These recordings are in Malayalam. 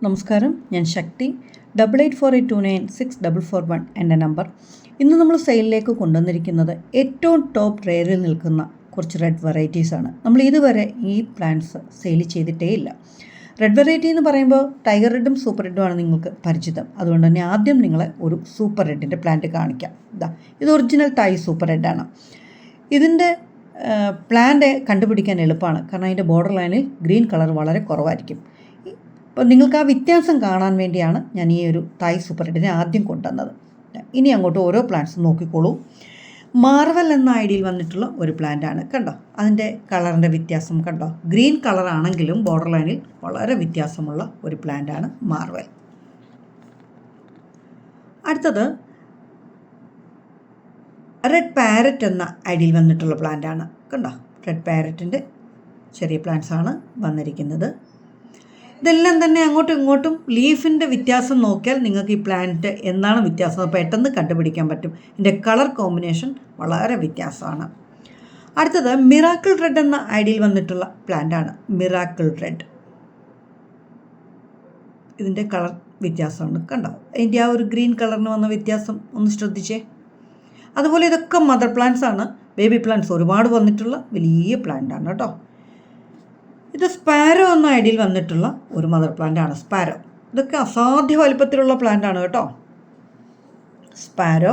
നമസ്കാരം, ഞാൻ ശക്തി. 8848296441 എൻ്റെ നമ്പർ. ഇന്ന് നമ്മൾ സെയിലിലേക്ക് കൊണ്ടുവന്നിരിക്കുന്നത് ഏറ്റവും ടോപ്പ് റെയറിൽ നിൽക്കുന്ന കുറച്ച് റെഡ് വെറൈറ്റീസാണ്. നമ്മൾ ഇതുവരെ ഈ പ്ലാന്റ്സ് സെയിൽ ചെയ്തിട്ടേ ഇല്ല. റെഡ് വെറൈറ്റി എന്ന് പറയുമ്പോൾ ടൈഗർ റെഡും സൂപ്പർ റെഡുമാണ് നിങ്ങൾക്ക് പരിചിതം. അതുകൊണ്ട് തന്നെ ആദ്യം നിങ്ങളെ ഒരു സൂപ്പർ റെഡിൻ്റെ പ്ലാന്റ് കാണിക്കാം. ഇത് ഒറിജിനൽ ടൈ സൂപ്പർ റെഡാണ്. ഇതിൻ്റെ പ്ലാന്റ് കണ്ടുപിടിക്കാൻ എളുപ്പമാണ്, കാരണം അതിൻ്റെ ബോർഡർ ലൈനിൽ ഗ്രീൻ കളർ വളരെ കുറവായിരിക്കും. അപ്പോൾ നിങ്ങൾക്ക് ആ വ്യത്യാസം കാണാൻ വേണ്ടിയാണ് ഞാൻ ഈ ഒരു തായ് സൂപ്പർ റെഡിനെ ആദ്യം കൊണ്ടുവന്നത്. ഇനി അങ്ങോട്ട് ഓരോ പ്ലാന്റ്സും നോക്കിക്കോളൂ. മാർവൽ എന്ന ഐഡിയയിൽ വന്നിട്ടുള്ള ഒരു പ്ലാന്റാണ്. കണ്ടോ, അതിൻ്റെ കളറിൻ്റെ വ്യത്യാസം കണ്ടോ. ഗ്രീൻ കളറാണെങ്കിലും ബോർഡർ ലൈനിൽ വളരെ വ്യത്യാസമുള്ള ഒരു പ്ലാന്റാണ് മാർവൽ. അടുത്തത് റെഡ് പാരറ്റ് എന്ന ഐഡിയയിൽ വന്നിട്ടുള്ള പ്ലാന്റാണ്. കണ്ടോ, റെഡ് പാരറ്റിൻ്റെ ചെറിയ പ്ലാന്റ്സാണ് വന്നിരിക്കുന്നത്. ഇതെല്ലാം തന്നെ അങ്ങോട്ടും ഇങ്ങോട്ടും ലീഫിൻ്റെ വ്യത്യാസം നോക്കിയാൽ നിങ്ങൾക്ക് ഈ പ്ലാന്റ് എന്താണ് വ്യത്യാസം പെട്ടെന്ന് കണ്ടുപിടിക്കാൻ പറ്റും. ഇതിൻ്റെ കളർ കോമ്പിനേഷൻ വളരെ വ്യത്യാസമാണ്. അടുത്തത് മിറാക്കിൾ റെഡ് എന്ന ഐഡിയയിൽ വന്നിട്ടുള്ള പ്ലാന്റാണ്. മിറാക്കിൾ റെഡ്, ഇതിൻ്റെ കളർ വ്യത്യാസമാണ്. കണ്ടോ, അതിൻ്റെ ആ ഒരു ഗ്രീൻ കളറിന് വന്ന വ്യത്യാസം ഒന്ന് ശ്രദ്ധിച്ചേ. അതുപോലെ ഇതൊക്കെ മദർ പ്ലാന്റ്സ് ആണ്. ബേബി പ്ലാന്റ്സ് ഒരുപാട് വന്നിട്ടുള്ള വലിയ പ്ലാന്റാണ് കേട്ടോ. ഇത് സ്പാരോ എന്ന ഐഡിയയിൽ വന്നിട്ടുള്ള ഒരു മദർ പ്ലാന്റ് ആണ്. സ്പാരോ ഇതൊക്കെ അസാധ്യ വലുപ്പത്തിലുള്ള പ്ലാന്റ് ആണ് കേട്ടോ. സ്പാരോ.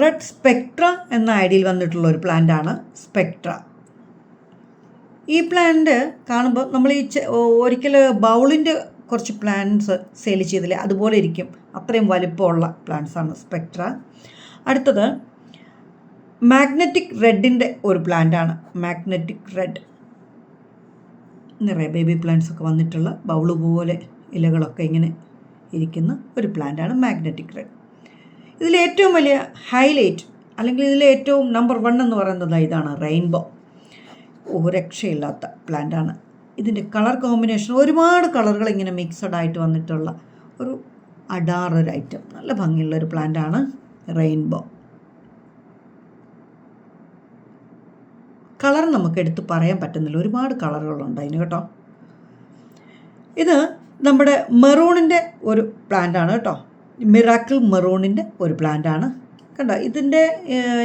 റെഡ് സ്പെക്ട്ര എന്ന ഐഡിയയിൽ വന്നിട്ടുള്ള ഒരു പ്ലാന്റ് ആണ് സ്പെക്ട്ര. ഈ പ്ലാന്റ് കാണുമ്പോൾ നമ്മൾ ഈ ഒരിക്കൽ ബൗളിൻ്റെ കുറച്ച് പ്ലാന്റ്സ് സെയിൽ ചെയ്തില്ലേ, അതുപോലെ ഇരിക്കും. അത്രയും വലിപ്പമുള്ള പ്ലാന്റ്സ് ആണ് സ്പെക്ട്ര. അടുത്തത് മാഗ്നറ്റിക് റെഡിൻ്റെ ഒരു പ്ലാന്റാണ്. മാഗ്നറ്റിക് റെഡ് നിറയെ ബേബി പ്ലാന്റ്സ് ഒക്കെ വന്നിട്ടുള്ള ബൗള് പോലെ ഇലകളൊക്കെ ഇങ്ങനെ ഇരിക്കുന്ന ഒരു പ്ലാന്റാണ് മാഗ്നറ്റിക് റെഡ്. ഇതിലേറ്റവും വലിയ ഹൈലൈറ്റ് അല്ലെങ്കിൽ ഇതിലേറ്റവും നമ്പർ 1 എന്ന് പറയുന്നത് ഇതാണ്, റെയിൻബോ. രക്ഷയില്ലാത്ത പ്ലാന്റാണ്. ഇതിൻ്റെ കളർ കോമ്പിനേഷൻ ഒരുപാട് കളറുകൾ ഇങ്ങനെ മിക്സഡ് ആയിട്ട് വന്നിട്ടുള്ള ഒരു അഡാറൊരു ഐറ്റം, നല്ല ഭംഗിയുള്ളൊരു പ്ലാന്റാണ് റെയിൻബോ. കളർ നമുക്ക് എടുത്ത് പറയാൻ പറ്റുന്നില്ല, ഒരുപാട് കളറുകളുണ്ട് അതിന് കേട്ടോ. ഇത് നമ്മുടെ മെറൂണിൻ്റെ ഒരു പ്ലാന്റാണ് കേട്ടോ. മിറാക്കിൾ മെറൂണിൻ്റെ ഒരു പ്ലാന്റാണ്. കണ്ടോ, ഇതിൻ്റെ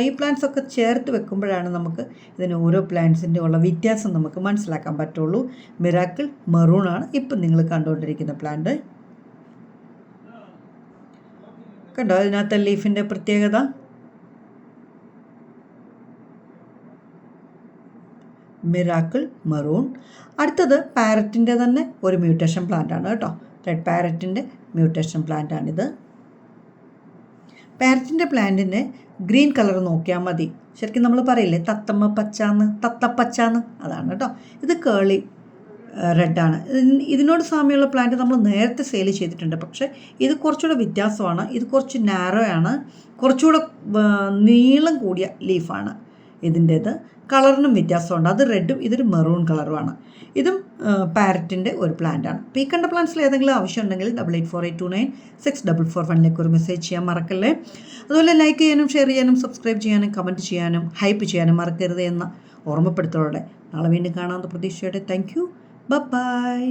ഈ പ്ലാന്റ്സ് ഒക്കെ ചേർത്ത് വെക്കുമ്പോഴാണ് നമുക്ക് ഇതിന് ഓരോ പ്ലാന്റ്സിൻ്റെ ഉള്ള വ്യത്യാസം നമുക്ക് മനസ്സിലാക്കാൻ പറ്റുള്ളൂ. മിറാക്കിൾ മെറൂണാണ് ഇപ്പം നിങ്ങൾ കണ്ടുകൊണ്ടിരിക്കുന്ന പ്ലാന്റ്. കണ്ടോ, അതിനകത്ത് ലീഫിൻ്റെ പ്രത്യേകത. Miracle maroon. അടുത്തത് പാരറ്റിൻ്റെ തന്നെ ഒരു മ്യൂട്ടേഷൻ പ്ലാന്റാണ് കേട്ടോ. Red പാരറ്റിൻ്റെ mutation പ്ലാന്റാണിത്. പാരറ്റിൻ്റെ പ്ലാന്റിൻ്റെ ഗ്രീൻ കളർ നോക്കിയാൽ മതി. ശരിക്കും നമ്മൾ പറയില്ലേ തത്തപ്പച്ചാന്ന്, അതാണ് കേട്ടോ. ഇത് കേളി റെഡാണ്. ഇതിനോട് സാമ്യമുള്ള പ്ലാന്റ് നമ്മൾ നേരത്തെ സെയിൽ ചെയ്തിട്ടുണ്ട്. പക്ഷേ ഇത് കുറച്ചുകൂടെ വ്യത്യാസമാണ്. ഇത് കുറച്ച് നാരോ ആണ്, കുറച്ചുകൂടെ നീളം കൂടിയ ലീഫാണ് ഇതിൻ്റേത്. കളറിനും വ്യത്യാസമുണ്ട്. അത് റെഡും ഇതൊരു മെറൂൺ കളറുമാണ്. ഇതും പാരറ്റിൻ്റെ ഒരു പ്ലാന്റാണ്. അപ്പോൾ ഈ കണ്ട പ്ലാന്റ്സിൽ ഏതെങ്കിലും ആവശ്യമുണ്ടെങ്കിൽ 8848296441 ഒരു മെസ്സേജ് ചെയ്യാൻ മറക്കല്ലേ. അതുപോലെ ലൈക്ക് ചെയ്യാനും ഷെയർ ചെയ്യാനും സബ്സ്ക്രൈബ് ചെയ്യാനും കമൻറ്റ് ചെയ്യാനും ഹൈപ്പ് ചെയ്യാനും മറക്കരുത് എന്ന ഓർമ്മപ്പെടുത്തലോടെ നാളെ വീണ്ടും കാണാവുന്ന പ്രതീക്ഷയോടെ താങ്ക് യു. ബൈ.